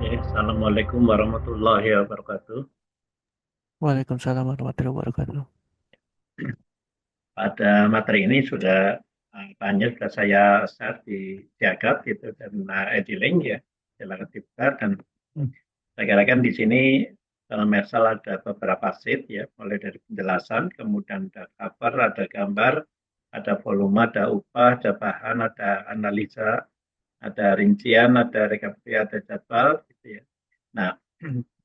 Assalamualaikum warahmatullahi wabarakatuh. Waalaikumsalam warahmatullahi wabarakatuh. Pada materi ini sudah banyak sudah saya share di Jagat gitu dan Edilink ya, silakan dibuka dan saya kirakan di sini dalam Excel ada beberapa sheet ya, mulai dari penjelasan, kemudian ada cover, ada gambar, ada volume, ada upah, ada bahan, ada analisa, ada rincian, ada rekapitulasi, ada jadwal gitu ya. Nah,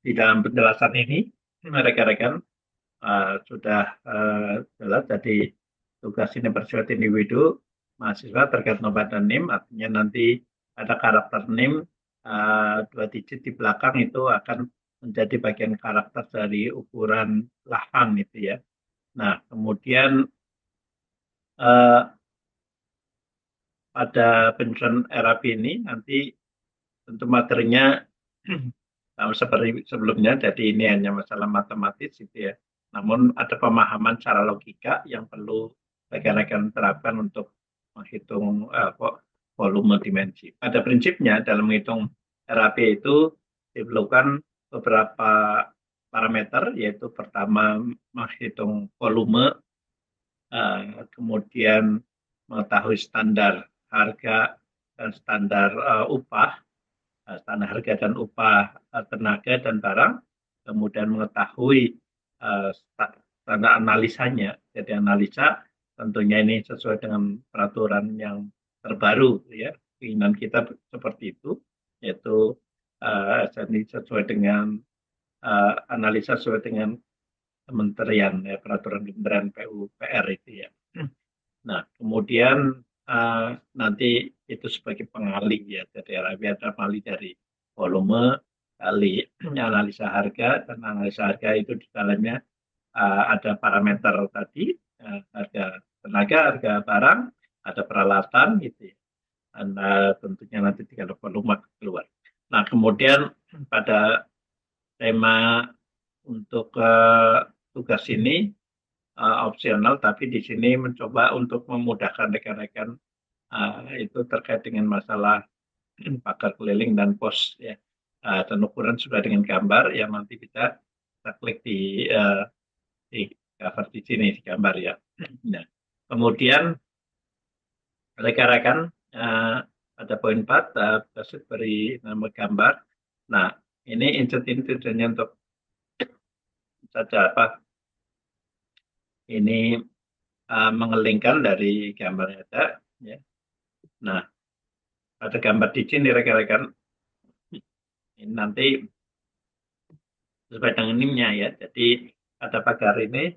di dalam penjelasan ini rekan-rekan sudah jelas jadi tugas ini bersuatu individu mahasiswa terkait nomor dan NIM, artinya nanti ada karakter NIM dua digit di belakang itu akan menjadi bagian karakter dari ukuran lahan itu ya. Nah, kemudian eh, pada penyusunan RAP ini nanti tentu materinya sama seperti sebelumnya, jadi ini hanya masalah matematis gitu ya. Namun ada pemahaman secara logika yang perlu rekan-rekan terapkan untuk menghitung volume dimensi. Pada prinsipnya dalam menghitung RAP itu diperlukan beberapa parameter, yaitu pertama menghitung volume, kemudian mengetahui standar harga dan standar upah, standar harga dan upah tenaga dan barang, kemudian mengetahui standar analisanya. Jadi analisa tentunya ini sesuai dengan peraturan yang terbaru ya. Keinginan kita seperti itu, yaitu jadi sesuai dengan analisa sesuai dengan kementerian ya, peraturan kementerian PUPR itu ya. Nah, kemudian nanti itu sebagai pengali ya, jadi ada pengali dari volume kali analisa harga, dan analisa harga itu di dalamnya ada parameter tadi, harga tenaga, harga barang, ada peralatan gitu ya. Dan tentunya nanti tinggal volume keluar. Nah, kemudian pada tema untuk tugas ini opsional, tapi di sini mencoba untuk memudahkan rekan-rekan itu terkait dengan masalah pagar keliling dan pos ya. Dan ukuran sudah dengan gambar yang nanti bisa kita klik di cover di sini di gambar ya. Nah, kemudian rekan-rekan pada poin 4 saya beri nama gambar. Nah, ini insert ini tujuannya untuk saja apa ini mengelingkan dari gambar yang ada ya. Nah, ada gambar di sini rekan-rekan. Ini nanti sesuai dengan NIM-nya ya. Jadi ada pagar ini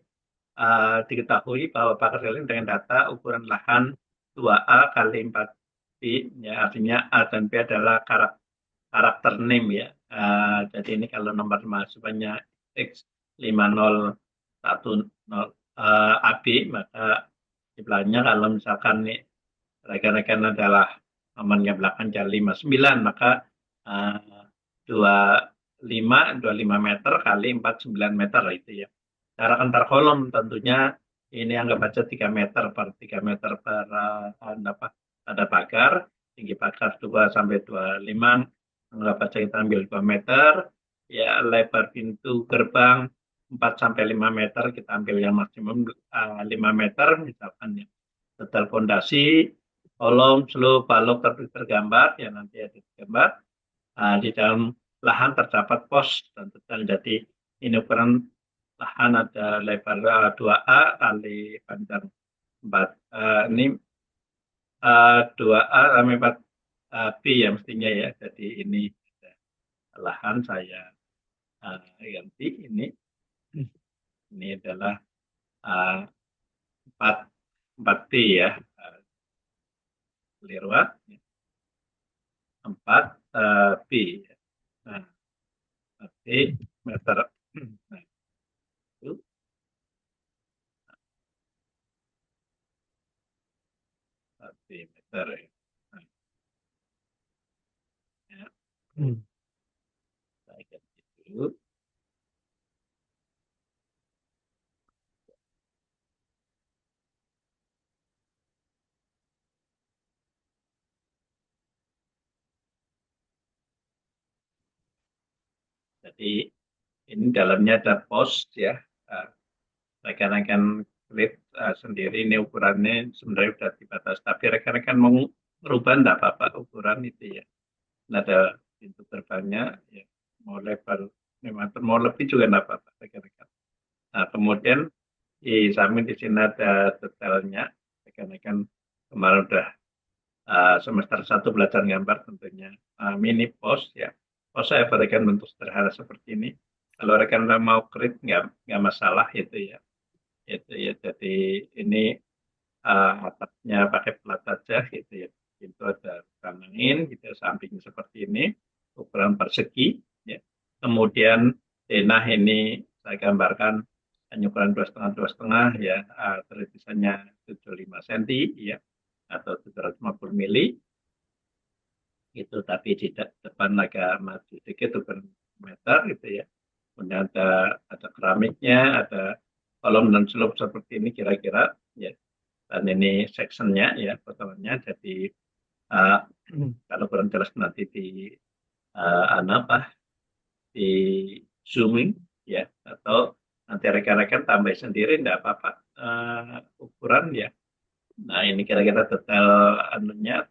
diketahui bahwa pagar keliling dengan data ukuran lahan 2A kali 4B, ya, artinya A dan B adalah karakter NIM ya. Jadi ini kalau nomor mahasiswanya X5010 AB, maka sebelahnya kalau misalkan nih rekan-rekan adalah nomornya belakang jadi 59, maka uh, 25 meter kali 49 meter itu ya. Cara antar kolom tentunya ini anggap aja 3 meter per 3 meter per ada pagar, tinggi pagar 2 sampai 25, anggap aja kita ambil 2 meter, ya lebar pintu gerbang 4 sampai 5 meter, kita ambil yang maksimum 5 meter misalkan ya. Detail fondasi, kolom, slope, balok tergambar, ya nanti ada gambar. Di dalam lahan terdapat pos dan detail. Jadi ini ukuran lahan ada lebar 2A kali panjang 4. Ini 2A sampai 4 B ya mestinya ya. Jadi ini lahan saya ganti ini. Ini adalah uh, 4, 4B ya. Keliru 4 B. Nah, B meter. Nah, itu B meter ya. Nah, ya. Saya ganti dulu. Jadi ini dalamnya ada post ya. Uh, Rekan-rekan klik sendiri ini ukurannya sebenarnya sudah dibatasi. Tapi rekan-rekan mau merubah enggak apa-apa ukuran itu ya. Nah, ada pintu terbangnya ya, mau lebar 5 meter, mau lebih juga enggak apa-apa rekan-rekan. Nah, kemudian di samping di sini ada detailnya. Rekan-rekan kemarin udah semester 1 belajar gambar tentunya. Mini post ya. Post saya berikan bentuk sederhana seperti ini. Kalau rekan mau krit nggak masalah itu ya. Itu ya. Jadi ini atapnya pakai plat aja gitu ya. Itu ada angin gitu samping seperti ini ukuran persegi ya. Kemudian denah ini saya gambarkan hanya ukuran 2,5 ya, tulisannya 75 cm ya atau 750 mili itu, tapi di depan agak maju sedikit ukuran meter gitu ya. Kemudian ada keramiknya, ada kolom dan slope seperti ini kira-kira ya. Dan ini sectionnya ya, potongannya. Jadi uh, kalau kurang jelas nanti apa di zooming ya, atau nanti rekan-rekan tambah sendiri enggak apa-apa ukuran ya. Nah, ini kira-kira detail anunya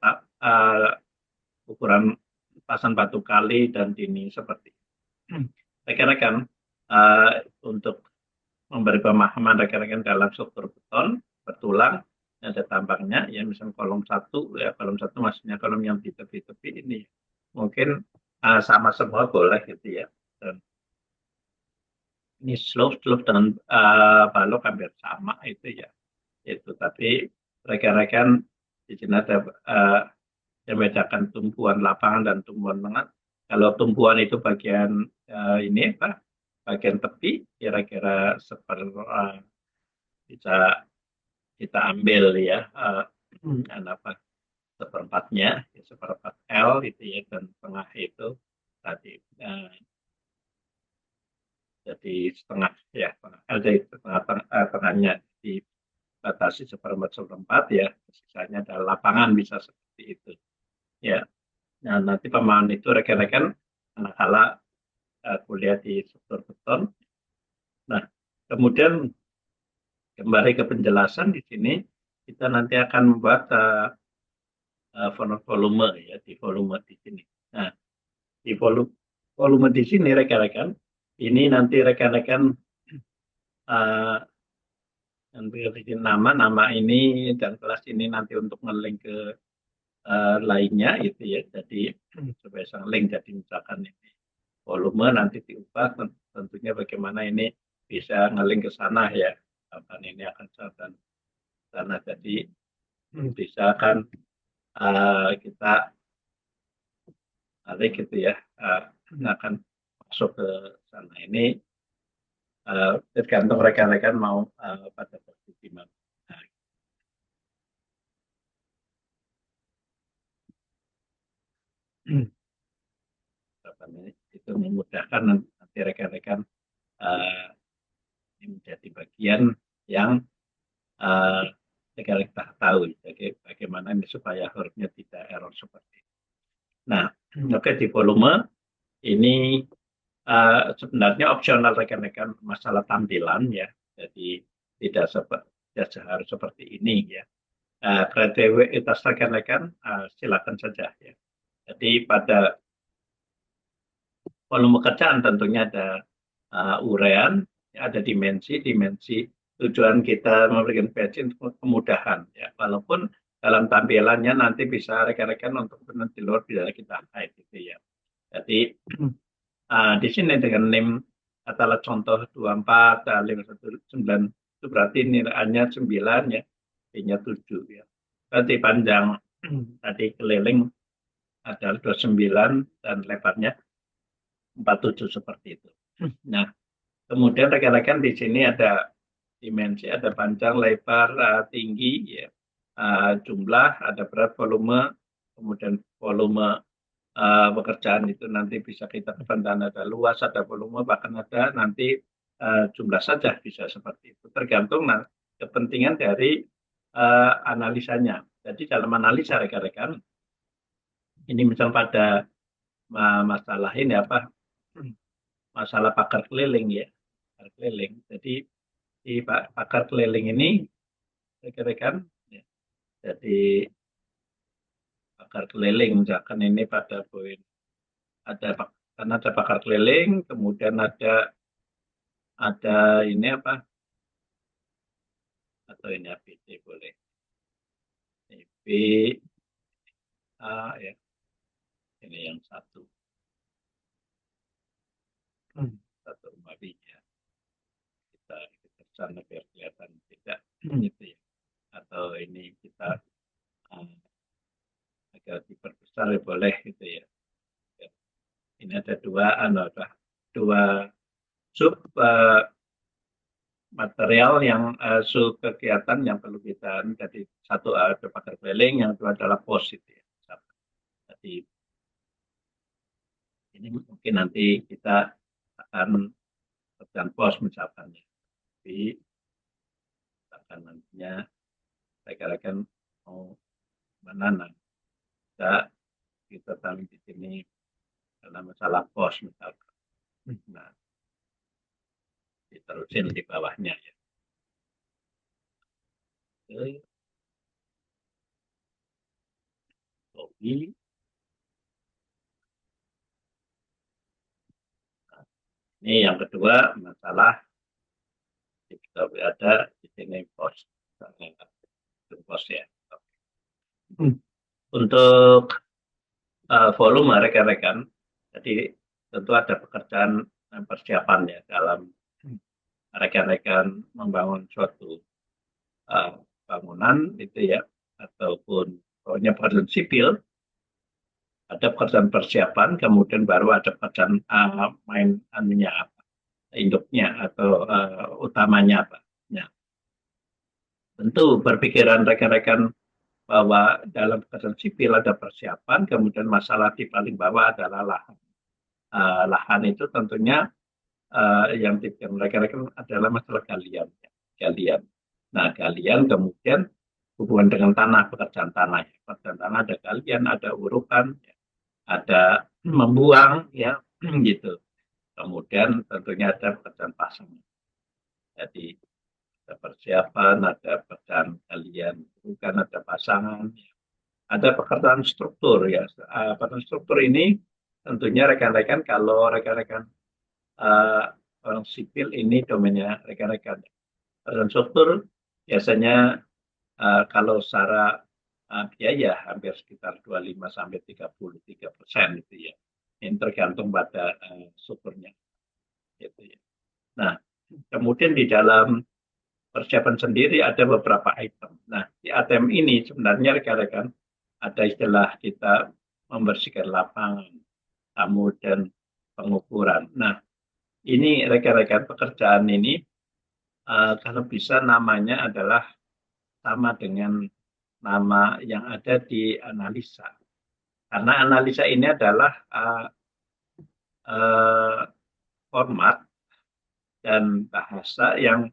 ukuran pasan batu kali dan dini seperti rekan-rekan untuk memberi pemahaman rekan-rekan dalam struktur beton bertulang ada tambangnya ya, misalnya kolom satu ya, kolom satu maksudnya kolom yang di tepi-tepi ini mungkin sama semua boleh gitu ya. Dan ini slope dengan balok hampir sama itu ya, itu. Tapi rekan-rekan di sini ada yang membedakan tumpuan lapangan dan tumpuan tengah. Kalau tumpuan itu bagian ini apa? Bagian tepi kira-kira bisa kita ambil ya apa seperempatnya, ya, seperempat L itu ya, dan tengah itu tadi jadi setengah ya, tengah L jadi tengahnya dibatasi seperempat ya, sisanya ada lapangan bisa seperti itu ya. Nah, nanti pemahaman itu rekan-rekan anak-anak kuliah di struktur beton. Nah, kemudian kembali ke penjelasan di sini, kita nanti akan membuat volume ya, di volume di sini. Nah, di volume di sini rekan-rekan, ini nanti rekan-rekan uh, bikin nama ini dan kelas ini nanti untuk nge-link ke lainnya itu ya. Jadi supaya sang link, jadi misalkan ini volume nanti diubah tentunya bagaimana ini bisa nge-link ke sana ya. Kapan ini akan dan sana, jadi bisa kan kita nanti gitu ya, akan masuk ke sana. Ini tergantung rekan-rekan mau pada posisi mana. Itu memudahkan nanti rekan-rekan ini menjadi bagian yang rekan-rekan tahu bagaimana ini supaya hurufnya tidak error seperti itu. Nah, oke, di volume ini sebenarnya opsional rekan-rekan masalah tampilan ya, jadi tidak harus seperti ini ya. Kreativitas rekan-rekan silakan saja ya. Jadi pada volume kerjaan tentunya ada urean, ada dimensi tujuan kita memberikan badge untuk kemudahan ya, walaupun dalam tampilannya nanti bisa rekan-rekan untuk di luar bisa kita hide gitu ya. Jadi di sini dengan NIM adalah contoh 24 519 itu berarti nilainya 9 ya, D-nya 7 ya. Berarti panjang tadi keliling adalah 29 dan lebarnya 47 seperti itu. Nah, kemudian rekan-rekan di sini ada dimensi, ada panjang, lebar, tinggi ya. Jumlah, ada berat, volume, kemudian volume pekerjaan itu nanti bisa kita kebandaan, ada luas, ada volume, bahkan ada nanti jumlah saja bisa seperti itu. Tergantung kepentingan dari analisanya. Jadi dalam analisa rekan-rekan, ini misal pada masalah ini apa masalah pagar keliling ya, pagar keliling. Jadi di pagar keliling ini rekan-rekan, ya, jadi pagar keliling misalkan ini pada poin ada karena ada pagar keliling, kemudian ada ini apa atau ini ABD boleh ini B A ya ini yang satu rumah B ya kita sana biar kelihatan tidak gitu ya atau ini kita agak diperbesar ya boleh gitu ya. Ini ada dua sub material yang sub kegiatan yang perlu kita jadi satu ada pagar keliling, yang kedua adalah pos itu ya. Jadi ini mungkin nanti kita akan kerjaan pos misalkan ya. Tapi akan nantinya rekan-rekan mau mana kita tahu di sini karena masalah pos misalkan. Nah, diterusin di bawahnya ya. Oke. Ini yang kedua masalah kita ada di sini pos ya. Untuk volume rekan-rekan, jadi tentu ada pekerjaan persiapan ya dalam rekan-rekan membangun suatu bangunan itu ya ataupun pokoknya pekerjaan sipil ada pekerjaan persiapan kemudian baru ada pekerjaan main anunya apa induknya atau utamanya apa. Nah, tentu berpikiran rekan-rekan bahwa dalam pekerjaan sipil ada persiapan, kemudian masalah di paling bawah adalah lahan. Lahan itu tentunya yang dipikirkan rekan-rekan adalah masalah galian. Galian. Nah, galian kemudian hubungan dengan tanah, pekerjaan tanah. Pekerjaan tanah ada galian, ada urukan, ada membuang, ya, gitu. Kemudian tentunya ada pekerjaan pasang. Jadi ada persiapan, ada pekerjaan galian, bukan ada pasangan, ada pekerjaan struktur ya. Pekerjaan struktur ini tentunya rekan-rekan kalau rekan-rekan orang sipil ini domainnya rekan-rekan. Pekerjaan struktur biasanya kalau secara biaya hampir sekitar 25 sampai 33% itu ya. Ini tergantung pada strukturnya. Gitu ya. Nah, kemudian di dalam persiapan sendiri ada beberapa item. Nah, di item ini sebenarnya rekan-rekan ada istilah kita membersihkan lapangan, tamu dan pengukuran. Nah, ini rekan-rekan pekerjaan ini kalau bisa namanya adalah sama dengan nama yang ada di analisa. Karena analisa ini adalah format dan bahasa yang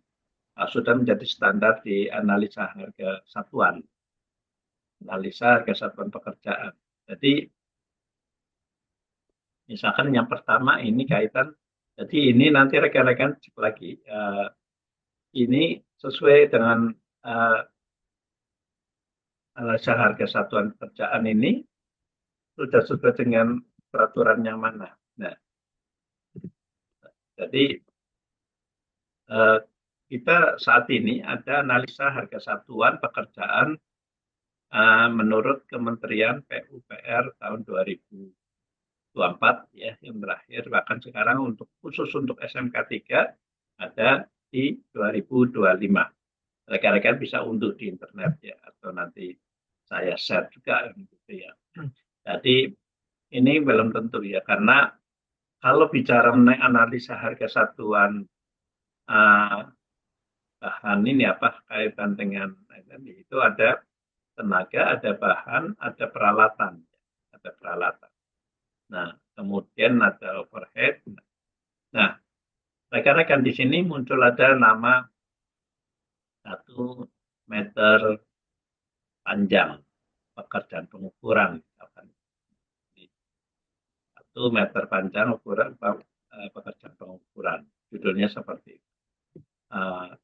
sudah menjadi standar di analisa harga satuan. Analisa harga satuan pekerjaan. Jadi misalkan yang pertama ini kaitan, jadi ini nanti rekan-rekan cek lagi, ini sesuai dengan analisa harga satuan pekerjaan ini sudah sesuai dengan peraturan yang mana. Nah, jadi kita saat ini ada analisa harga satuan pekerjaan menurut Kementerian PUPR tahun 2024 ya yang terakhir, bahkan sekarang untuk khusus untuk SMK 3 ada di 2025. Rekan-rekan bisa unduh di internet ya atau nanti saya share juga gitu ya. Jadi ini belum tentu ya karena kalau bicara mengenai analisa harga satuan bahan ini apa kaitan dengan itu ada tenaga, ada bahan, ada peralatan, ada peralatan. Nah, kemudian ada overhead. Nah, rekan-rekan di sini muncul ada nama 1 meter panjang pekerjaan pengukuran. 1 meter panjang ukuran pekerjaan pengukuran. Judulnya seperti itu.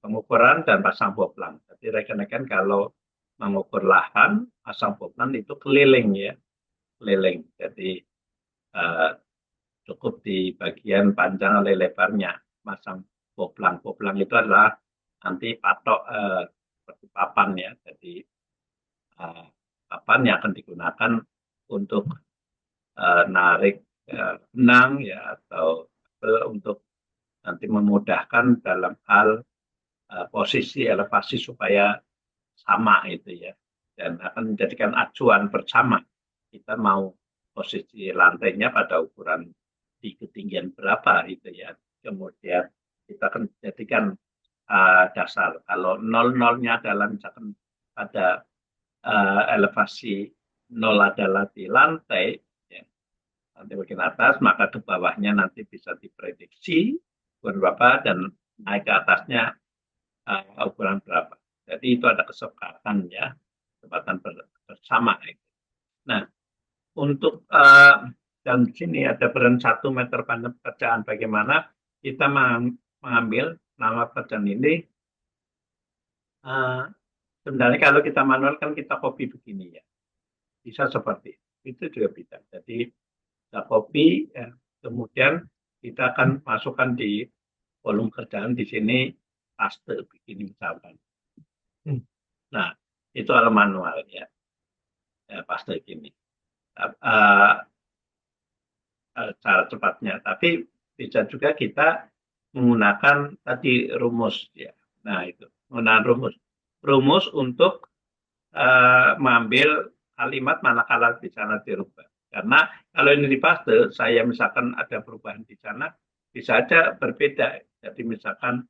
Pengukuran dan pasang boplang. Jadi rekan-rekan kalau mengukur lahan, pasang boplang itu keliling ya, keliling. Jadi cukup di bagian panjang oleh lebarnya masang boplang. Boplang itu adalah nanti patok seperti papan ya. Jadi papan yang akan digunakan untuk narik benang ya atau untuk nanti memudahkan dalam hal posisi elevasi supaya sama itu ya, dan akan menjadikan acuan bersama kita mau posisi lantainya pada ukuran di ketinggian berapa itu ya. Kemudian kita akan jadikan dasar kalau nol-nolnya adalah misalkan pada elevasi nol adalah di lantai ya, nanti bagian atas, maka ke bawahnya nanti bisa diprediksi ukuran berapa dan naik ke atasnya ukuran berapa. Jadi itu ada kesepakatan ya, kesepakatan bersama. Nah, untuk dan di sini ada peran 1 meter panjang pekerjaan. Bagaimana kita mengambil nama pekerjaan ini? Sebenarnya kalau kita manual kan kita copy begini ya, bisa seperti itu juga bisa. Jadi kita copy, ya, kemudian kita akan masukkan di kolom kerjaan di sini paste begini misalkan. Nah, itu adalah manual ya, paste gini. Cara cepatnya. Tapi bisa juga kita menggunakan tadi rumus ya. Nah, itu menggunakan rumus untuk mengambil kalimat manakala di sana dirubah. Karena kalau ini di paste, saya misalkan ada perubahan di sana, bisa aja berbeda. Jadi misalkan,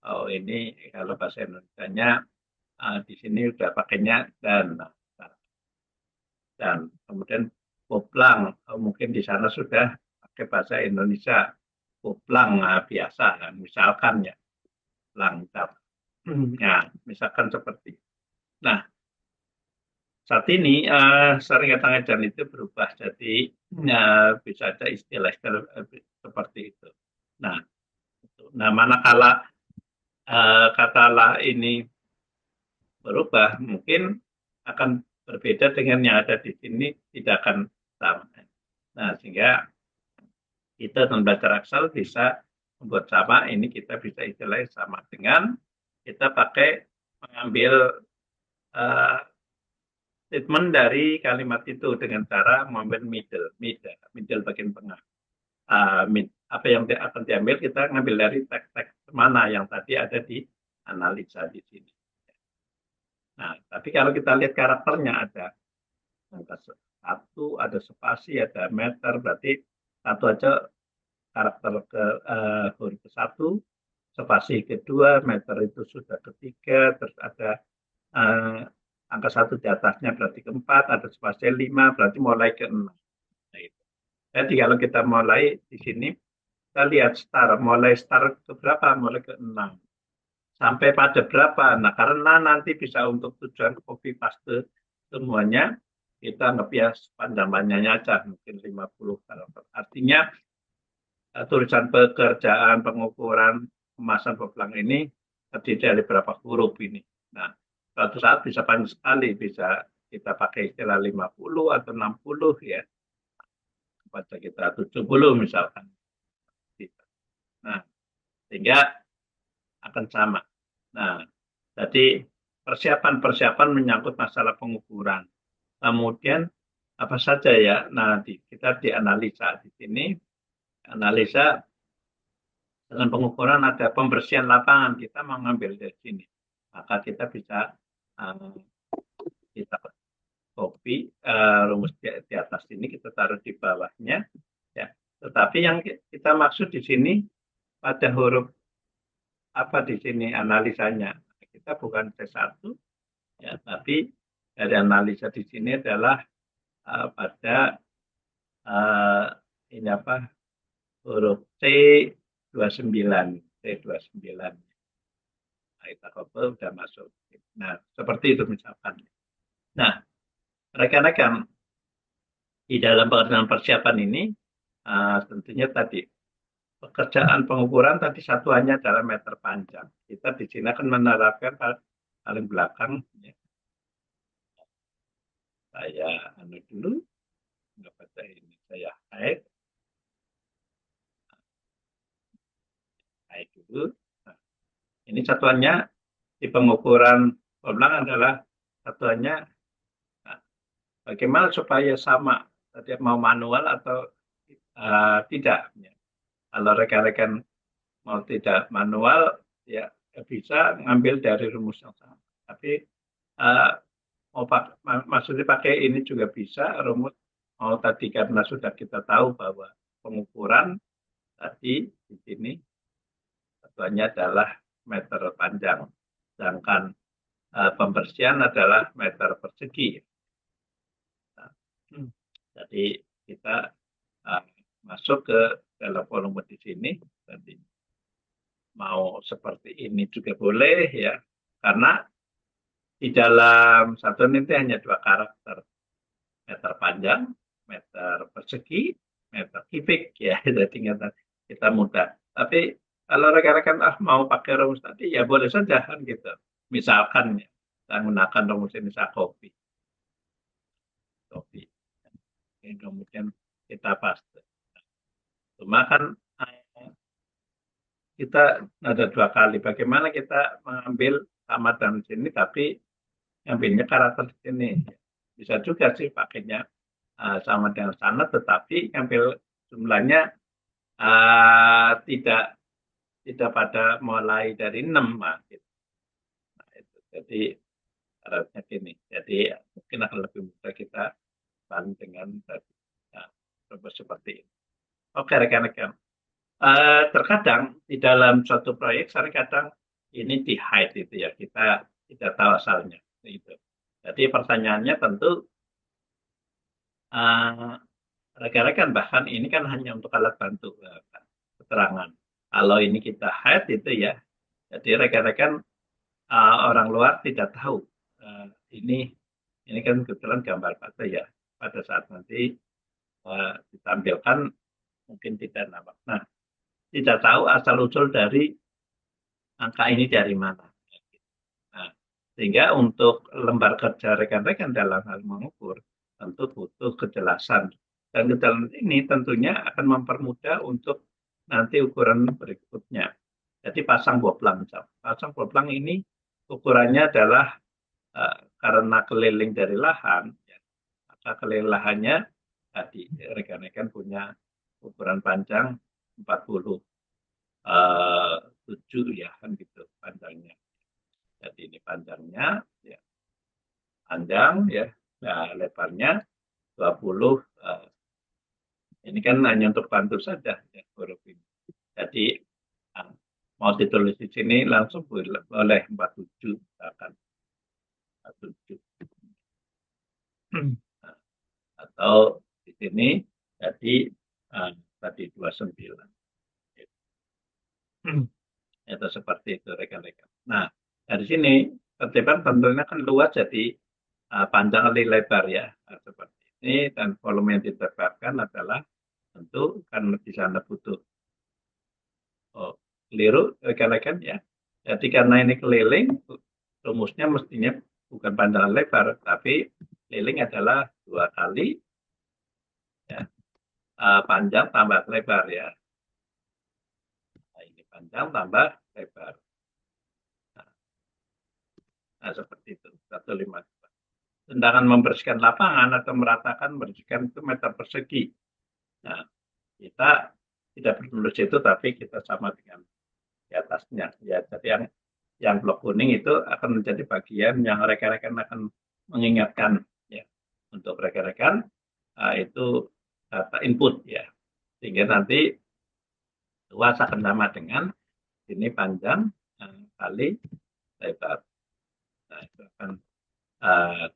oh ini kalau bahasa Indonesianya di sini udah pakainya dan kemudian boplang, mungkin di sana sudah pakai bahasa Indonesia boplang biasa kan, misalkan ya, langkap. Ya, misalkan seperti. Nah, saat ini sering kadang-kadang itu berubah jadi bisa ada istilah-istilah seperti itu. Nah, manakala katalah ini berubah, mungkin akan berbeda dengan yang ada di sini, tidak akan sama. Nah, sehingga kita dalam belajar Excel bisa membuat sama, ini kita bisa istilahnya sama dengan kita pakai mengambil statement dari kalimat itu dengan cara mengambil middle bagian tengah. Apa yang akan diambil, kita ngambil dari teks-teks mana yang tadi ada di analisa di sini. Nah, tapi kalau kita lihat karakternya ada angka 1, ada spasi, ada meter, berarti satu aja karakter ke huruf ke-1, spasi kedua, meter itu sudah ketiga, terus ada angka 1 di atasnya berarti ke-4, ada spasi 5, berarti mulai ke-6. Nah, itu. Jadi kalau kita mulai di sini, kita lihat mulai start ke berapa? Mulai ke-6. Sampai pada berapa? Nah, karena nanti bisa untuk tujuan copy paste semuanya, kita ngebias panjang-panjangnya aja, mungkin 50 karakter. Artinya, tulisan pekerjaan, pengukuran, kemasan boplang ini terdiri dari berapa huruf ini. Nah, suatu saat bisa panjang sekali, bisa kita pakai istilah 50 atau 60 ya. Pada kita 70 misalkan. Nah, sehingga akan sama. Nah, jadi persiapan-persiapan menyangkut masalah pengukuran. Kemudian apa saja ya? Nah, kita dianalisa di sini. Analisa dengan pengukuran ada pembersihan lapangan, kita mengambil dari sini. Maka kita bisa kita copy rumus di atas ini, kita taruh di bawahnya. Ya. Tetapi yang kita maksud di sini pada huruf apa di sini analisanya. Kita bukan C1, ya, tapi dari analisa di sini adalah pada ini apa huruf C29. Nah, kita cover sudah masuk. Nah, seperti itu misalkan. Nah, rekan-rekan di dalam pekerjaan persiapan ini tentunya tadi pekerjaan pengukuran tadi satuannya adalah meter panjang. Kita di sini akan menerapkan paling belakang. Ya. Saya dulu, nggak baca ini. Saya hide dulu. Nah, ini satuannya di pengukuran pelang adalah satuannya. Nah, bagaimana supaya sama? Tadi mau manual atau tidak? Ya. Kalau rekan-rekan mau tidak manual, ya bisa ngambil dari rumus yang sama. Tapi uh, maksudnya pakai ini juga bisa rumus. Mau tadi karena sudah kita tahu bahwa pengukuran tadi di sini satuannya adalah meter panjang, sedangkan pembersihan adalah meter persegi. Nah, jadi kita uh, masuk ke dalam volume di sini. Tadi mau seperti ini juga boleh ya, karena di dalam satuan itu hanya dua karakter, meter panjang, meter persegi, meter kubik ya. Jadi kita mudah. Tapi kalau rekan-rekan mau pakai rumus tadi ya boleh saja kan gitu. Misalkan ya, kita menggunakan rumus ini kopi. Kemudian kita paste. Cuma kan kita ada dua kali. Bagaimana kita mengambil sama dan sini tapi ngambilnya karakter sini. Bisa juga sih pakainya sama dengan sana, tetapi ngambil jumlahnya tidak pada mulai dari 6. Gitu. Nah, itu. Jadi harusnya gini. Jadi mungkin akan lebih mudah kita banding dengan seperti ini. Oke rekan-rekan. Terkadang di dalam suatu proyek kadang ini di hide itu ya, kita tidak tahu asalnya itu. Jadi pertanyaannya tentu rekan-rekan bahkan ini kan hanya untuk alat bantu keterangan. Kalau ini kita hide itu ya, jadi rekan-rekan orang luar tidak tahu ini kan kebetulan gambar pada ya, pada saat nanti ditampilkan mungkin tidak nampak. Nah, tidak tahu asal-usul dari angka ini dari mana. Nah, sehingga untuk lembar kerja rekan-rekan dalam hal mengukur, tentu butuh kejelasan. Dan kejelasan ini tentunya akan mempermudah untuk nanti ukuran berikutnya. Jadi pasang boplang. Pasang boplang ini ukurannya adalah karena keliling dari lahan, ya, maka keliling lahannya tadi rekan-rekan punya ukuran panjang 47 ya kan gitu panjangnya. Jadi ini panjangnya ya, panjang ya, nah lebarnya 20. Ini kan hanya untuk bantu saja ya, huruf ini. Jadi mau ditulis di sini langsung boleh 47 akan 47. Atau di sini jadi tadi 29. Itu seperti itu rekan-rekan. Nah, dari sini tertiban tentunya kan luas jadi panjang kali lebar ya. Nah, seperti ini dan volume yang diterbitkan adalah tentu kan di sana butuh keliru rekan-rekan ya. Jadi karena ini keliling, rumusnya mestinya bukan panjang lebar, tapi keliling adalah 2 kali ya, panjang tambah lebar ya. Nah, ini panjang tambah lebar. Nah, seperti itu. 152. Sedangkan membersihkan lapangan atau meratakan membersihkan itu meter persegi. Nah, kita tidak perlu itu, tapi kita sama dengan di atasnya. Ya, jadi yang blok kuning itu akan menjadi bagian yang rekan-rekan akan mengingatkan ya untuk rekan-rekan itu data input ya, sehingga nanti luas akan sama dengan ini panjang kali lebar. Nah, itu akan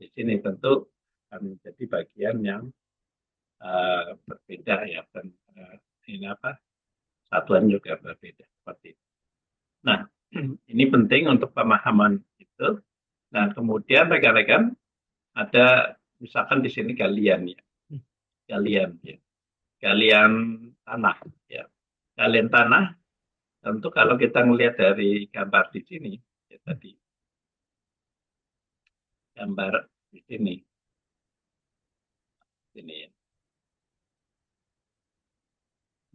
di sini tentu akan menjadi bagian yang berbeda ya, dan ini satuan juga berbeda seperti itu. Nah, ini penting untuk pemahaman itu. Nah, kemudian rekan-rekan ada misalkan di sini galian ya, galian tanah ya. Galian tanah, tentu kalau kita melihat dari gambar di sini, ya tadi gambar di sini, ini.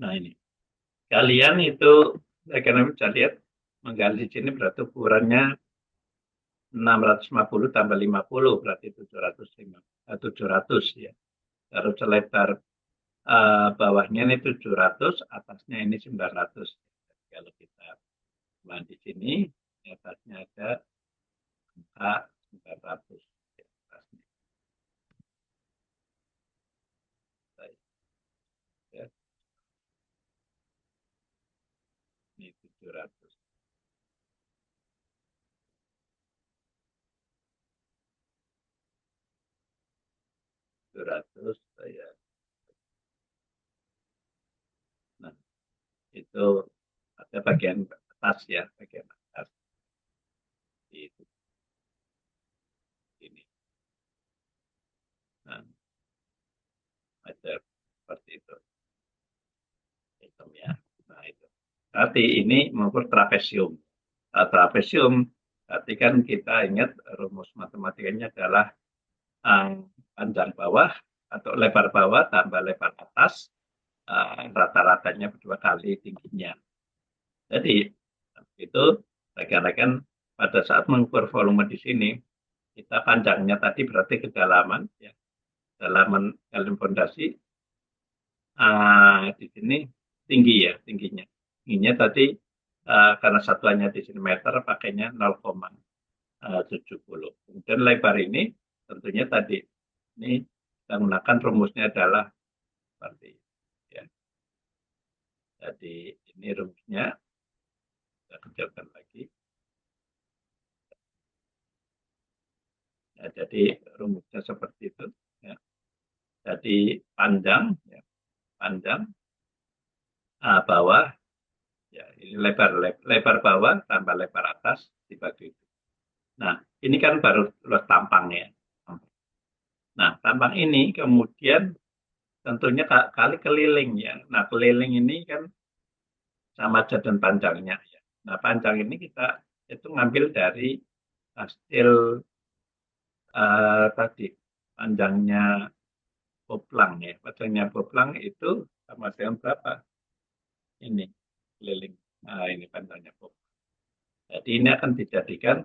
Nah ini, kalian itu, kalian bisa lihat menggali di sini berarti ukurannya 650 tambah 50 berarti 700 ya. Terus lebar bawahnya ini 700, atasnya ini 900. Kalau kita lihat di sini, di atasnya ada angka 900. Ya, atasnya. Ya, ini 700. 700 ya. Nah, itu ada bagian atas ya, bagian atas di sini. Nah, ada seperti itu. Hitam ya. Nah, itu. Berarti ini mengukur trapesium. Trapesium, berarti kan kita ingat rumus matematikanya adalah panjang bawah atau lebar bawah tambah lebar atas, rata-ratanya berdua kali tingginya. Jadi, itu rekan-rekan pada saat mengukur volume di sini, kita panjangnya tadi berarti kedalaman, ya, kedalaman dalam fondasi di sini tinggi ya, tingginya. Tingginya tadi karena satuannya di sini meter, pakainya 0,70. Kemudian lebar ini tentunya tadi ini kita gunakan rumusnya adalah seperti ya. Jadi ini rumusnya kita kecilkan lagi. Ya, jadi rumusnya seperti itu. Ya. Jadi panjang, ya, panjang bawah, ya ini lebar bawah tambah lebar atas dibagi. Nah, ini kan baru luas tampangnya. Nah, tampang ini kemudian tentunya kali keliling ya. Nah, keliling ini kan sama aja dengan panjangnya ya. Nah, panjang ini kita itu ngambil dari hasil tadi panjangnya Boplang ya. Panjangnya Boplang itu sama dengan berapa? Ini keliling. Nah, ini panjangnya Boplang. Jadi ini akan dijadikan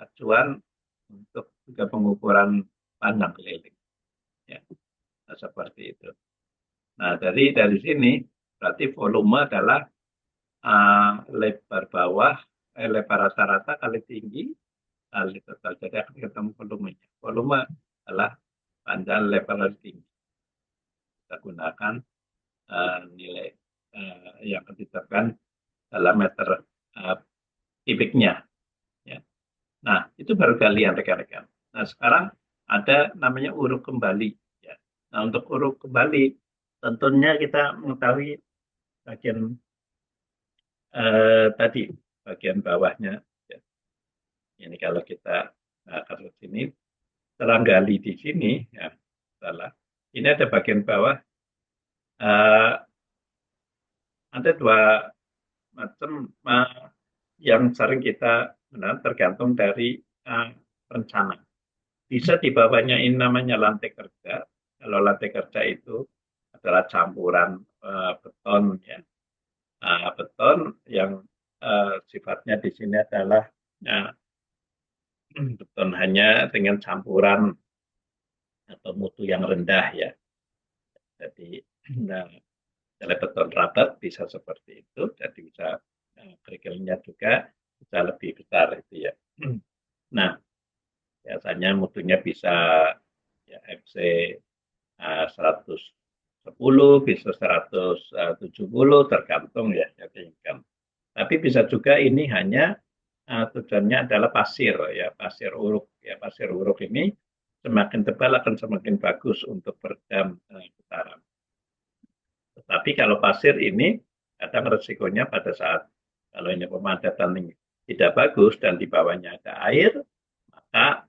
acuan untuk juga pengukuran panjang keliling. Ya, nah, seperti itu. Nah, dari sini berarti volume adalah lebar bawah, lebar rata-rata kali tinggi kali total. Jadi akan ketemu volumenya. Volume adalah panjang lebar kali tinggi. Kita gunakan nilai yang ditetapkan dalam meter kubiknya. Ya. Nah, itu baru galian rekan-rekan. Nah, sekarang ada namanya uruk kembali. Ya. Nah, untuk uruk kembali, tentunya kita mengetahui bagian tadi, bagian bawahnya. Ya. Ini kalau kita ke sini, setelah gali di sini, ya, salah. Ini ada bagian bawah, ada dua macam yang sering kita tergantung dari rencana. Bisa di bawahnya ini namanya lantai kerja. Kalau lantai kerja itu adalah campuran beton ya. Beton yang sifatnya di sini adalah beton hanya dengan campuran atau mutu yang rendah ya. Jadi nah, beton rapat bisa seperti itu. Jadi bisa kerikilnya juga bisa lebih besar itu ya. Nah, biasanya mutunya bisa ya, FC 110, bisa 170 tergantung ya. Tapi bisa juga ini hanya tujuannya adalah pasir ya, pasir uruk ya. Pasir uruk ini semakin tebal akan semakin bagus untuk peredam getaran. Tetapi kalau pasir ini kadang resikonya pada saat kalau ini pemadatan ini tidak bagus dan di bawahnya ada air, maka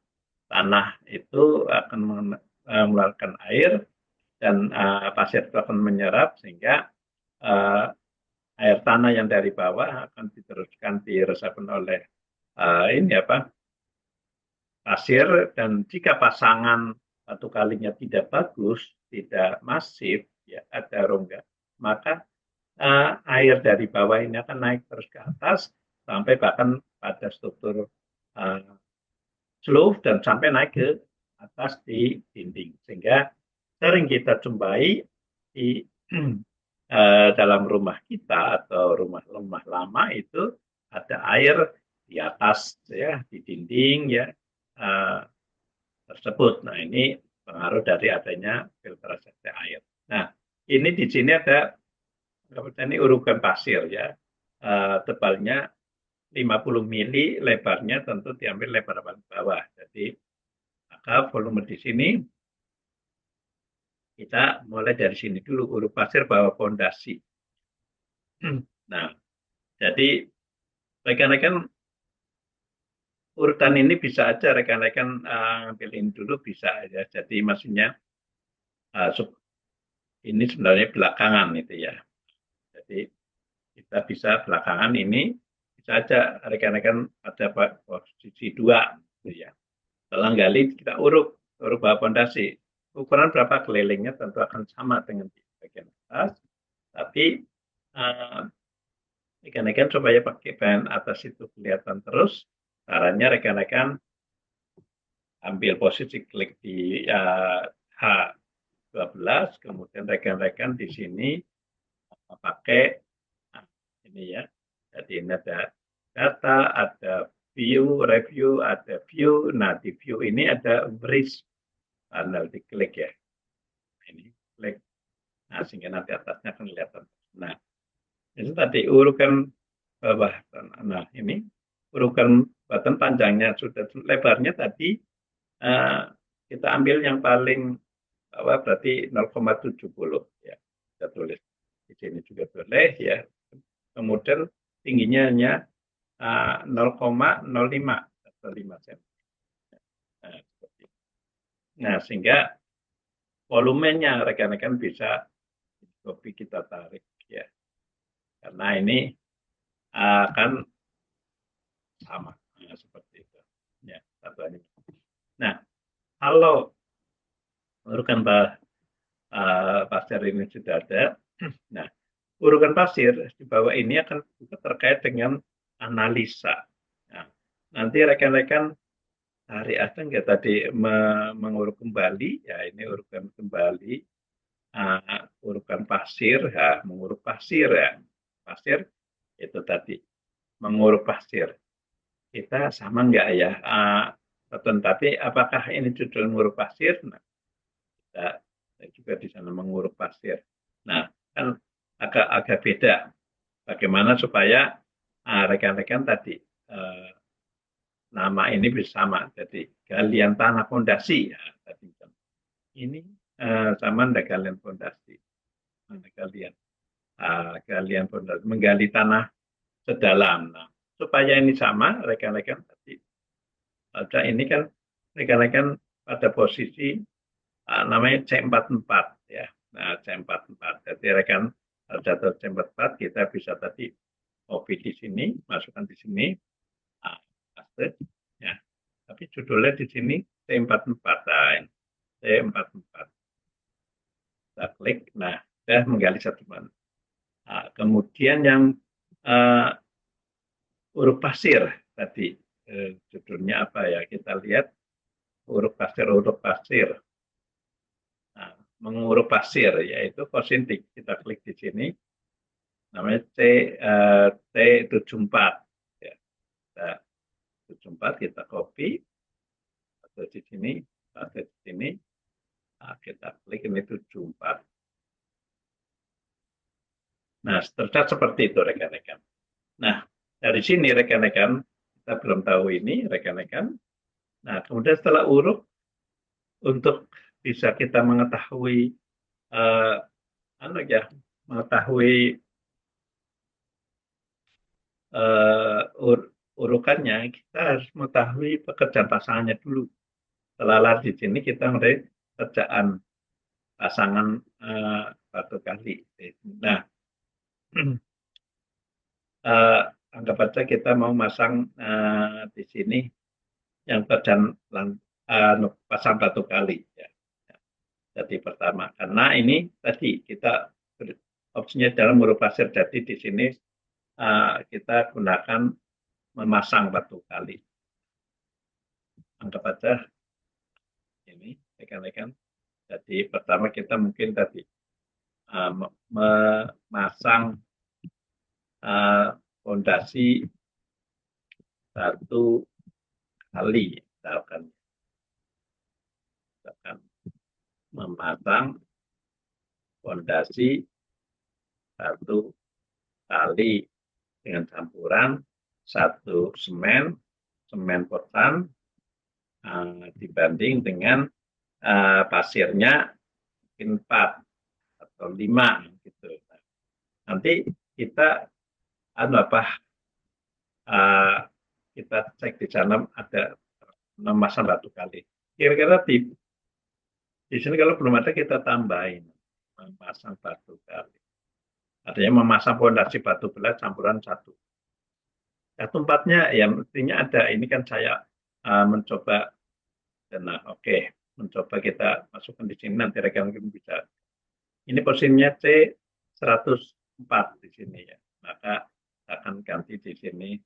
tanah itu akan mengeluarkan air dan pasir itu akan menyerap sehingga eh, air tanah yang dari bawah akan diteruskan diresapkan oleh ini apa pasir, dan jika pasangan satu kalinya tidak bagus, tidak masif, ya ada rongga, maka air dari bawah ini akan naik terus ke atas sampai bahkan pada struktur uh, slope dan sampai naik ke atas di dinding, sehingga sering kita jumpai di dalam rumah kita atau rumah-rumah lama itu ada air di atas ya di dinding ya uh, tersebut. Nah ini pengaruh dari adanya filtrase air. Nah ini di sini ada ini urukan pasir ya, tebalnya 50 mili, lebarnya tentu diambil lebar paling bawah. Jadi maka volume di sini kita mulai dari sini dulu, uruk pasir bawah fondasi. Nah, jadi rekan-rekan urutan ini bisa aja rekan-rekan ambilin dulu bisa ya. Jadi maksudnya ini sebenarnya belakangan itu ya. Jadi kita bisa belakangan ini bisa aja rekan-rekan pada posisi 2 gitu ya. Setelah gali kita uruk bawah fondasi. Ukuran berapa kelilingnya tentu akan sama dengan di bagian atas, tapi rekan-rekan supaya pakai bahan atas itu kelihatan terus, caranya rekan-rekan ambil posisi klik di H12, kemudian rekan-rekan di sini pakai ini ya. Jadi ini ada data, ada view, review, ada view. Nah di view ini ada bridge panel, diklik ya. Ini klik. Nah sehingga nanti atasnya akan kelihatan. Nah itu tadi urukan bawah. Nah ini urukan button panjangnya sudah, lebarnya tadi kita ambil yang paling bawah berarti 0,70 ya. Kita tulis di sini juga boleh ya. Kemudian tingginya hanya 0,05 atau 5 cm. Nah, seperti itu. Nah, sehingga volumenya rekan-rekan bisa kopi kita tarik ya. Karena ini akan sama seperti itu. Ya, satuannya. Nah, kalau urukan pasir ini sudah ada, nah urukan pasir di bawah ini akan juga terkait dengan analisa. Nah, nanti rekan-rekan hari ada nggak tadi menguruk kembali, ya ini urukan kembali, urukan pasir, ya, menguruk pasir ya, pasir itu tadi menguruk pasir. Kita sama nggak ya, tapi apakah ini judul menguruk pasir? Nah, kita juga di sana menguruk pasir. Nah, kan agak beda. Bagaimana supaya rekan-rekan tadi nama ini bisa sama. Jadi galian tanah fondasi ya tadi ini sama dengan galian fondasi. Galian fondasi menggali tanah sedalam. Nah, supaya ini sama rekan-rekan tadi. Pada ini kan rekan-rekan pada posisi namanya C44 ya. Nah, C44. Jadi rekan data C44 kita bisa tadi copy di sini, masukkan di sini, paste, ya. Tapi judulnya di sini C44, nah, C44. Kita klik, nah, sudah menggali satu mana. Nah, kemudian yang huruf pasir tadi, judulnya apa ya? Kita lihat huruf pasir. Nah, menguruk pasir yaitu fosintik. Kita klik di sini, namanya T74 ya. Kita 74 kita copy atau di sini atau di sini, nah, kita klik ini 74. Nah tercatat seperti itu rekan-rekan. Nah dari sini rekan-rekan kita belum tahu ini rekan-rekan. Nah kemudian setelah uruk, untuk bisa kita mengetahui mengetahui urukannya, kita harus mengetahui pekerjaan pasangannya dulu. Setelah di sini kita mulai kerjaan pasangan batu kali. Nah, anggap aja kita mau masang di sini yang pasang batu kali ya. Jadi pertama, karena ini tadi kita opsinya dalam huruf pasir, jadi di sini kita gunakan memasang batu kali. Anggap aja ini rekan-rekan. Jadi pertama kita mungkin tadi memasang fondasi satu kali, misalkan memasang fondasi satu kali dengan campuran satu semen potan dibanding dengan pasirnya mungkin 4 atau 5 gitu. Nanti kita kita cek di sana ada memasang batu kali. Kira-kira di sini kalau belum ada kita tambahin memasang batu kali. Artinya memasang fondasi batu belah campuran satu. Tempatnya ya mestinya ada. Ini kan saya mencoba. Nah, oke. Mencoba kita masukkan di sini, nanti rekan-rekan bisa. Ini posisinya C104 di sini ya. Maka akan ganti di sini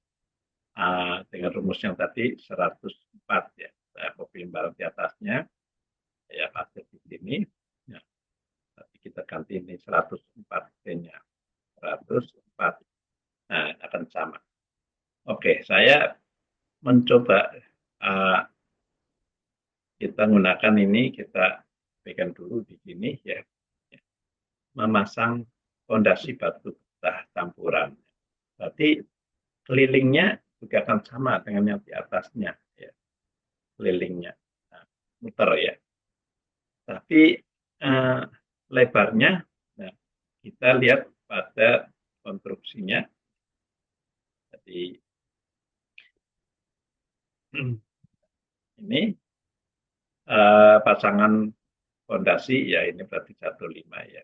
dengan rumus yang tadi 104 ya. Saya copy barang di atasnya. Ya, pasir di sini. Ya. Tapi kita ganti ini 104 D-nya. 104. Nah, akan sama. Oke, saya mencoba kita gunakan ini, kita pegang dulu di sini ya, memasang fondasi batu betah campuran. Berarti kelilingnya juga akan sama dengan yang di atasnya ya, kelilingnya muter ya. Tapi lebarnya, nah, kita lihat pada konstruksinya. Jadi ini pasangan fondasi ya, ini berarti 15 ya.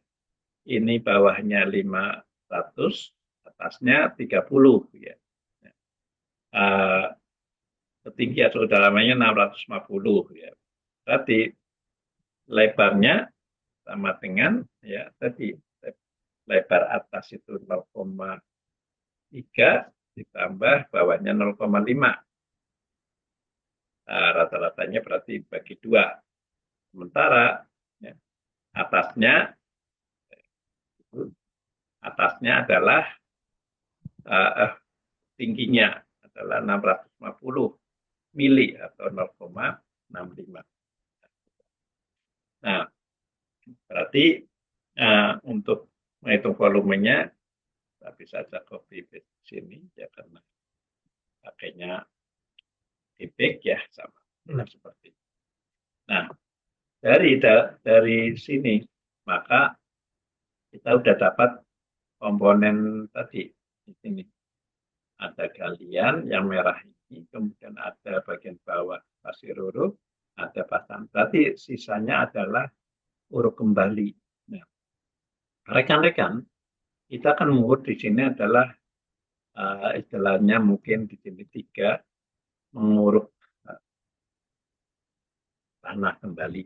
Ini bawahnya 500, atasnya 30 ya. Ketinggian atau kedalamannya 650 ya. Berarti lebarnya sama dengan ya tadi, lebar atas itu 0,3 ditambah bawahnya 0,5. Rata-ratanya berarti bagi 2. Sementara ya, atasnya adalah tingginya adalah 650 mili atau 0,65. Nah, berarti untuk menghitung volumenya kita bisa saja copy paste sini ya, karena pakainya tibik ya sama. Nah, seperti itu. Nah, dari sini maka kita sudah dapat komponen tadi. Di sini ada galian yang merah ini, kemudian ada bagian bawah pasir uruk, ada pasang. Berarti sisanya adalah uruk kembali. Nah, rekan-rekan, kita akan mengukur di sini adalah istilahnya mungkin di sini 3 menguruk tanah kembali.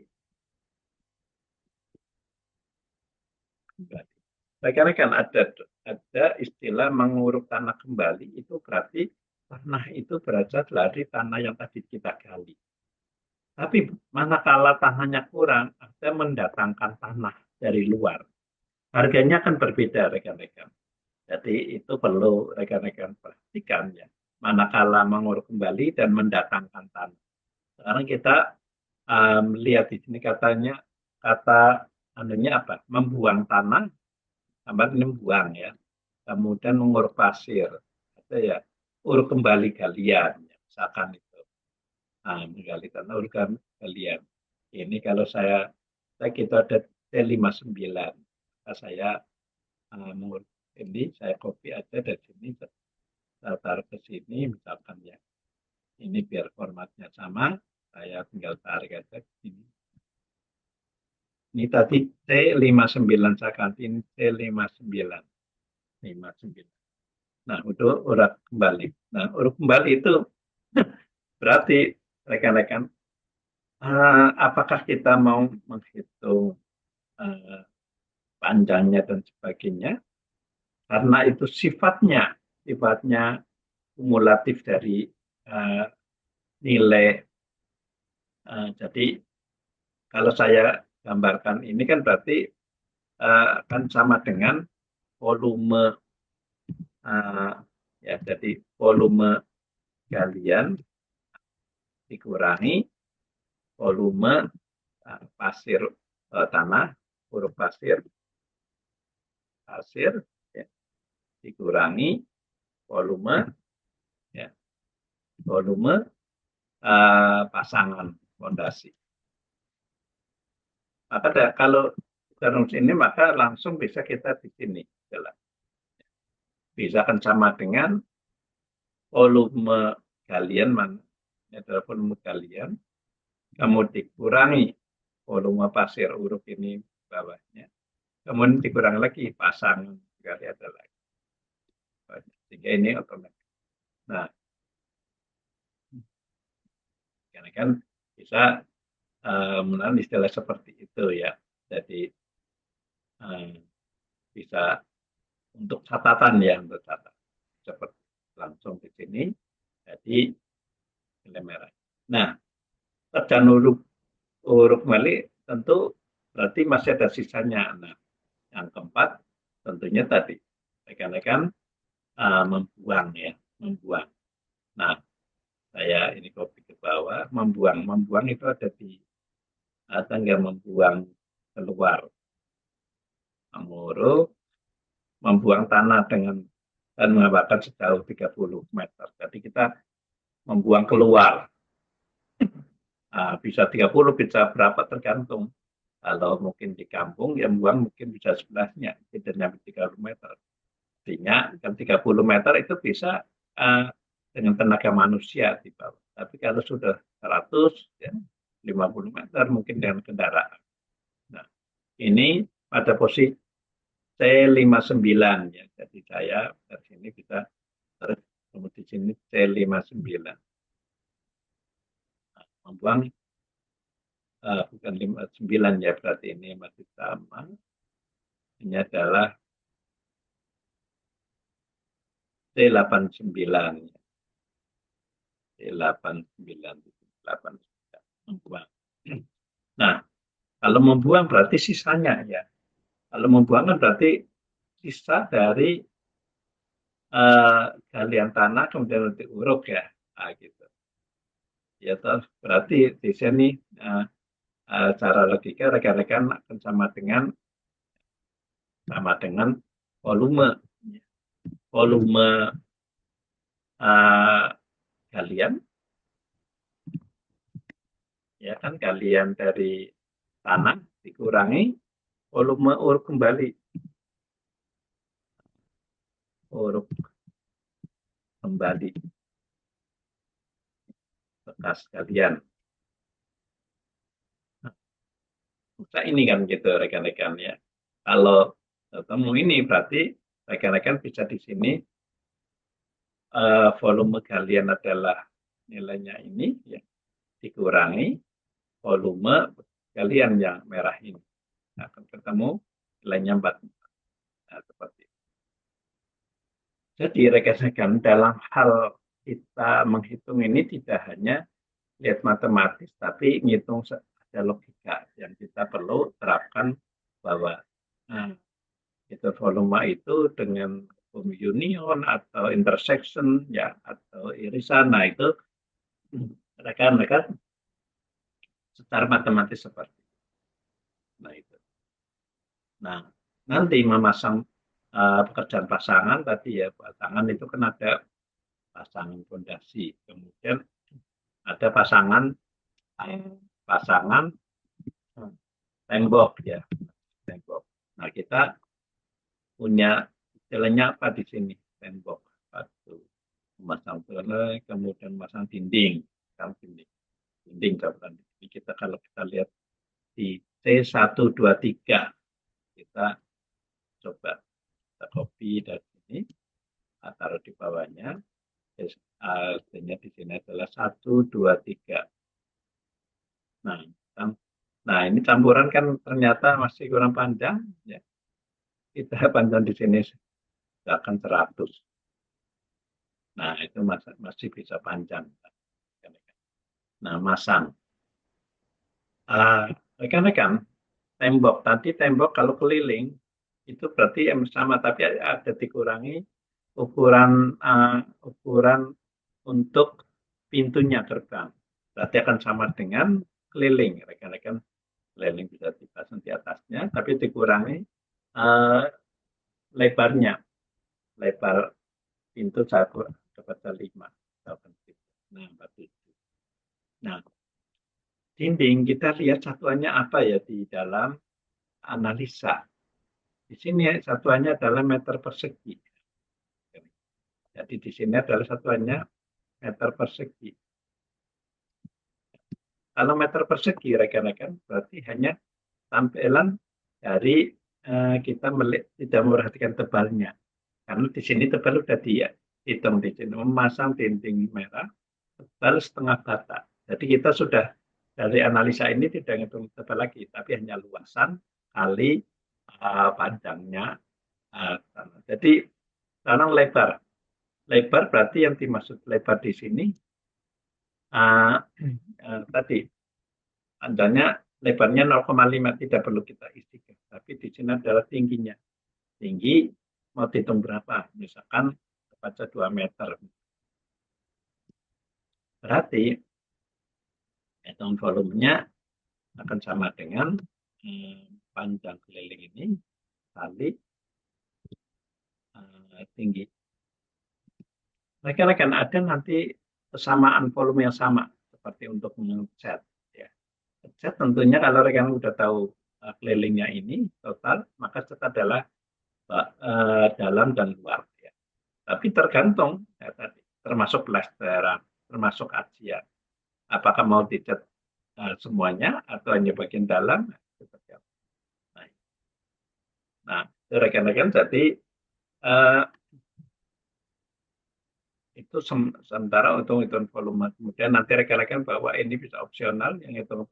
Rekan-rekan, ada istilah menguruk tanah kembali, itu berarti tanah itu berasal dari tanah yang tadi kita gali. Tapi manakala tanahnya kurang, ada mendatangkan tanah dari luar. Harganya akan berbeda rekan-rekan. Jadi itu perlu rekan-rekan perhatikan ya. Manakala menguruk kembali dan mendatangkan tanah. Sekarang kita lihat di sini kata apa? Membuang tanah, tambah ini membuang ya. Kemudian menguruk pasir, ada ya. Uruk kembali galian, ya. Misalkan itu. Menggali tanah, uruk galian. Ini kalau kita ada T59, saya menguruk ini, saya copy aja dari sini, saya taruh ke sini, misalkan ya. Ini biar formatnya sama, saya tinggal tarik aja ke sini. Ini tadi T59, saya ganti ini T59. 59. Nah, itu urat kembali. Nah, urat kembali itu berarti rekan-rekan, apakah kita mau menghitung eh, panjangnya dan sebagainya? Karena itu sifatnya kumulatif dari eh, nilai. Jadi kalau saya gambarkan ini kan berarti kan sama dengan volume, eh, ya, jadi volume galian dikurangi volume pasir, tanah, huruf pasir, ya, dikurangi volume, ya, volume pasangan fondasi. Maka kalau rumus ini maka langsung bisa kita di sini jelas. Bisa kan sama dengan volume galian, mana ini adalah volume galian, kemudian dikurangi volume pasir huruf ini bawahnya, kemudian dikurangi lagi pasangan kali ada lagi, sehingga ini otomatis. Nah, karena kan bisa menahan istilah seperti itu ya. Jadi bisa untuk catatan ya, untuk catatan seperti langsung di sini. Jadi nilai merah. Nah, kerjaan huruf Mali tentu berarti masih ada sisanya. Nah, yang keempat tentunya tadi rekan-rekan membuang ya, membuang. Nah, saya ini copy ke bawah, membuang itu ada di tangga membuang keluar, huruf membuang tanah dengan dan menambahkan sejauh 30 meter. Jadi kita membuang keluar. Bisa 30, bisa berapa tergantung. Kalau mungkin di kampung, yang buang mungkin bisa sebelahnya, tidak sampai 30 meter. Artinya kan 30 meter itu bisa dengan tenaga manusia di bawah. Tapi kalau sudah 100, ya, 50 meter mungkin dengan kendaraan. Nah, ini pada posisi C59 ya. Jadi saya dari sini bisa kemudian di sini C59. Nah, membuang bukan 59 ya, berarti ini masih sama. Ini adalah C89 ya. C89 membuang. Nah, kalau membuang berarti sisanya ya. Kalau membuang kan berarti sisa dari galian tanah kemudian diuruk ya. Nah, gitu. Ya, terus berarti di sini cara logika rekan-rekan akan sama dengan volume volume galian, ya kan, galian dari tanah dikurangi volume uruk kembali, uruk kembali bekas galian. Nah, ini kan gitu rekan-rekan ya. Kalau ketemu ini berarti rekan-rekan bisa di sini volume galian adalah nilainya ini ya, dikurangi volume galian yang merah ini. Nah, akan ketemu nilainya 4. Nah, seperti itu. Jadi rekan-rekan dalam hal kita menghitung ini tidak hanya lihat matematis, tapi ngitung ada logika yang kita perlu terapkan bahwa itu volume itu dengan union atau intersection ya, atau irisan, nah itu rekan-rekan secara matematis seperti itu. Nah itu. Nah, nanti memasang pekerjaan pasangan tadi ya, pasangan itu kan ada pasangan fondasi, kemudian ada pasangan pasangan tembok ya, tembok. Nah, kita punya istilahnya apa di sini, tembok, satu memasang tele, kemudian memasang dinding, kan dinding kan. Jadi kita kalau kita lihat di C123, kita coba kita copy dari sini. taruh di bawahnya. Artinya di sini adalah 1, 2, 3. Nah, nah ini campuran kan ternyata masih kurang panjang. Ya. Kita panjang di sini akan 100. Nah, itu masih bisa panjang. Nah, masang. Rekan-rekan, tembok. Tadi tembok kalau keliling, itu berarti yang sama, tapi ada dikurangi ukuran untuk pintunya gerbang. Berarti akan sama dengan keliling. Rekan-rekan, keliling bisa dipasang di atasnya, tapi dikurangi lebarnya. Lebar pintu 1/5. Nah, berarti. Nah, dinding kita lihat satuannya apa ya di dalam analisa. Di sini satuannya adalah meter persegi. Jadi di sini adalah satuannya meter persegi. Kalau meter persegi, rekan-rekan, berarti hanya tampilan dari kita tidak memperhatikan tebalnya. Karena di sini tebal udah dihitung di sini. Memasang dinding merah, tebal setengah bata. Jadi kita sudah dari analisa ini tidak ngitung tebal lagi, tapi hanya luasan kali panjangnya. Jadi sekarang lebar. Lebar berarti yang dimaksud lebar di sini tadi panjangnya lebarnya 0,5 tidak perlu kita isikan, tapi di sini adalah tingginya. Tinggi mau dihitung berapa? Misalkan baca 2 meter. Berarti hitung volumenya akan sama dengan panjang keliling ini kali tinggi. Rekan-rekan, ada nanti kesamaan volume yang sama seperti untuk mengecat. Ya. Cat tentunya kalau rekan sudah tahu kelilingnya ini total, maka cat adalah dalam dan luar. Ya. Tapi tergantung ya, tadi, termasuk plesteran, termasuk ajian. Apakah mau dicat semuanya atau hanya bagian dalam? Nah, rekan-rekan, jadi itu sementara untuk hitung volume. Kemudian nanti rekan-rekan bahwa ini bisa opsional yang hitung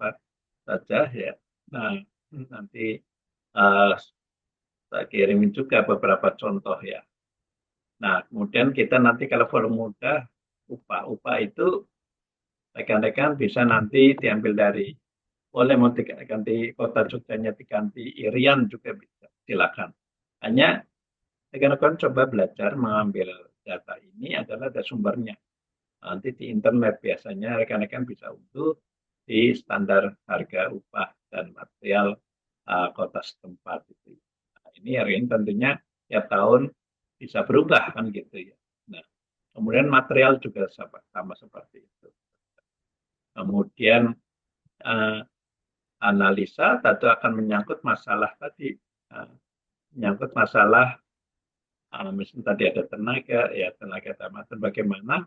saja ya. Nah, nanti saya kirimin juga beberapa contoh ya. Nah, kemudian kita nanti kalau volume mudah, upah itu rekan-rekan bisa nanti diambil dari, boleh mau diganti kota Jogjanya diganti Irian juga bisa, silakan. Hanya rekan-rekan coba belajar mengambil data ini adalah ada sumbernya. Nanti di internet biasanya rekan-rekan bisa unduh di standar harga upah dan material kota setempat itu. Nah, ini hari ini tentunya tiap tahun bisa berubah kan gitu ya. Nah, kemudian material juga sama seperti itu. Kemudian analisa tentu akan menyangkut masalah tadi, menyangkut masalah misalnya tadi ada tenaga, ya tenaga tamatan bagaimana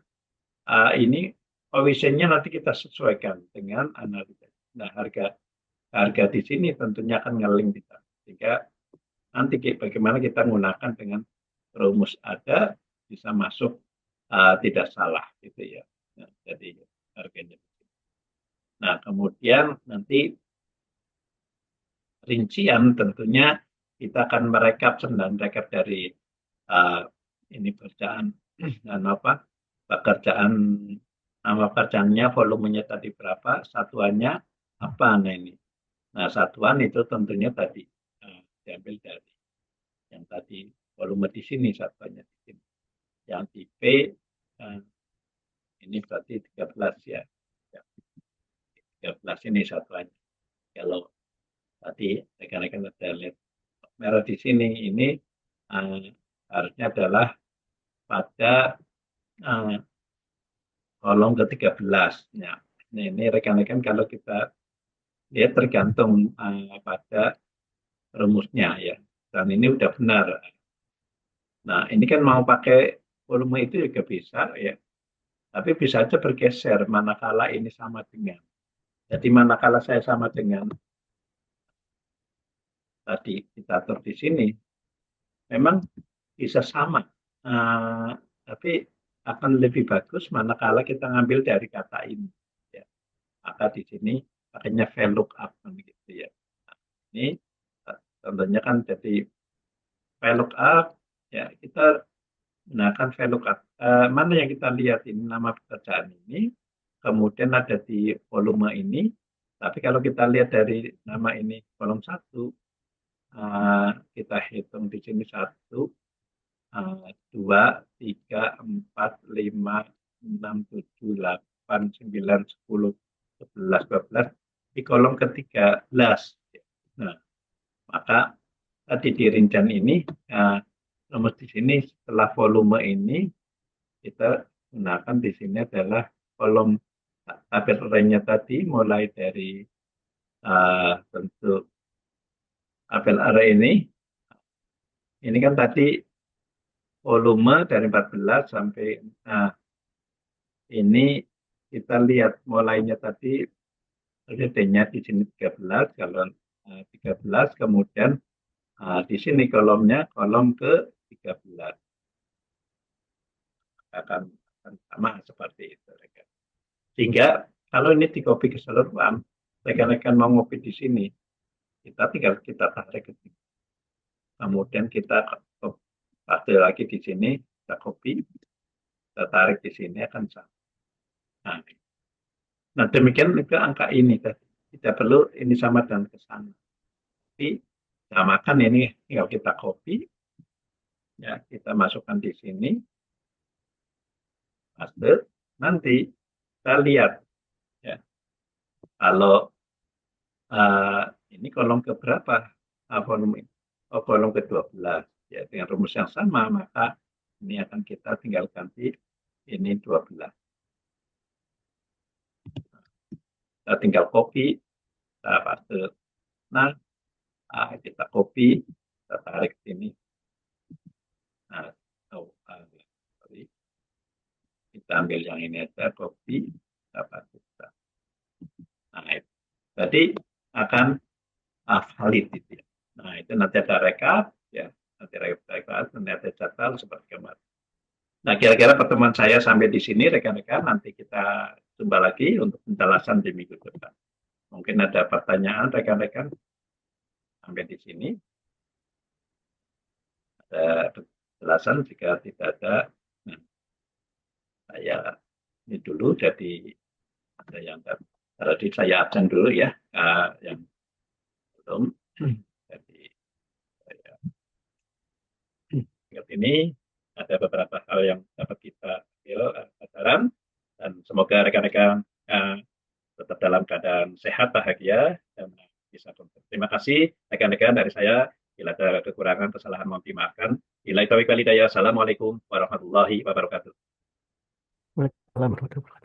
ini provisionnya nanti kita sesuaikan dengan analisa. Nah, harga di sini tentunya akan ngeling kita. Sehingga nanti bagaimana kita menggunakan dengan rumus ada bisa masuk tidak salah gitu ya. Nah, jadi harganya. Nah, kemudian nanti rincian tentunya kita akan merekap dari ini pekerjaan dan apa pekerjaan nama pekerjaannya volumenya tadi berapa, satuannya apa. Nah ini, nah satuan itu tentunya tadi diambil dari yang tadi volume di sini, satuannya di sini. Yang di P ini berarti 13 ya. 13 ini satuannya. Kalau tadi rekan-rekan ada lihat merah di sini, ini harusnya adalah pada kolom ke-13. Ya. Nah, ini rekan-rekan kalau kita lihat tergantung pada rumusnya ya. Dan ini udah benar. Nah, ini kan mau pakai volume itu juga bisa ya. Tapi bisa aja bergeser manakala ini sama dengan. Jadi manakala saya sama dengan tadi kita atur di sini, memang bisa sama Eh, tapi akan lebih bagus manakala kita ngambil dari kata ini. Ya. Maka di sini pakainya VLOOKUP kan gitu ya. Nah, ini contohnya kan jadi VLOOKUP ya kita gunakan VLOOKUP. Mana yang kita lihat ini nama pekerjaan ini, kemudian ada di volume ini. Tapi kalau kita lihat dari nama ini kolom satu, kita hitung di sini satu, dua, tiga, empat, lima, enam, tujuh, delapan, sembilan, sepuluh, sebelas, dua belas di kolom ke-13. Nah, maka tadi di rincian ini, rumus di sini setelah volume ini kita gunakan di sini adalah kolom tabel arraynya tadi mulai dari bentuk tabel array ini kan tadi volume dari 14 sampai nah ini kita lihat mulainya tadi readnya di sini 13 kalau 13 kemudian di sini kolomnya kolom ke 13 akan, akan sama seperti itu rekan. Sehingga kalau ini di copy keseluruhan rekan-rekan mau ngopi di sini kita tinggal kita tarik ke sini. Kemudian kita paste lagi di sini, kita copy, kita tarik di sini akan sama. Nah, demikian juga angka ini tadi. Tidak perlu ini sama dan ke sana. Tapi samakan ini tinggal kita copy, ya kita masukkan di sini, paste. Nanti kita lihat, ya kalau uh, ini kolom ke berapa volume ini? Oh, kolom ke-12. Ya, dengan rumus yang sama, maka ini akan kita tinggal ganti ini 12. Kita tinggal copy, kita paste. Nah, kita copy, kita tarik sini. Nah, sorry. Kita ambil yang ini aja, copy, kita paste. Nah, itu. Jadi akan valid itu ya. Nah, itu nanti ada rekap, ya. Nanti rekap, nanti ada jadwal seperti kemarin. Nah, kira-kira pertemuan saya sampai di sini, rekan-rekan. Nanti kita jumpa lagi untuk penjelasan di minggu depan. Mungkin ada pertanyaan, rekan-rekan, sampai di sini. Ada penjelasan, jika tidak ada, nah, saya ini dulu, jadi ada yang tadi saya absen dulu ya, yang belum. Jadi, saya ingat ini ada beberapa hal yang dapat kita ambil pelajaran dan semoga rekan-rekan tetap dalam keadaan sehat, bahagia, dan bisa konten. Terima kasih rekan-rekan dari saya. Bila ada kekurangan, kesalahan mohon dimaafkan. Bila itu Assalamualaikum warahmatullahi wabarakatuh. Waalaikumsalam warahmatullahi wabarakatuh.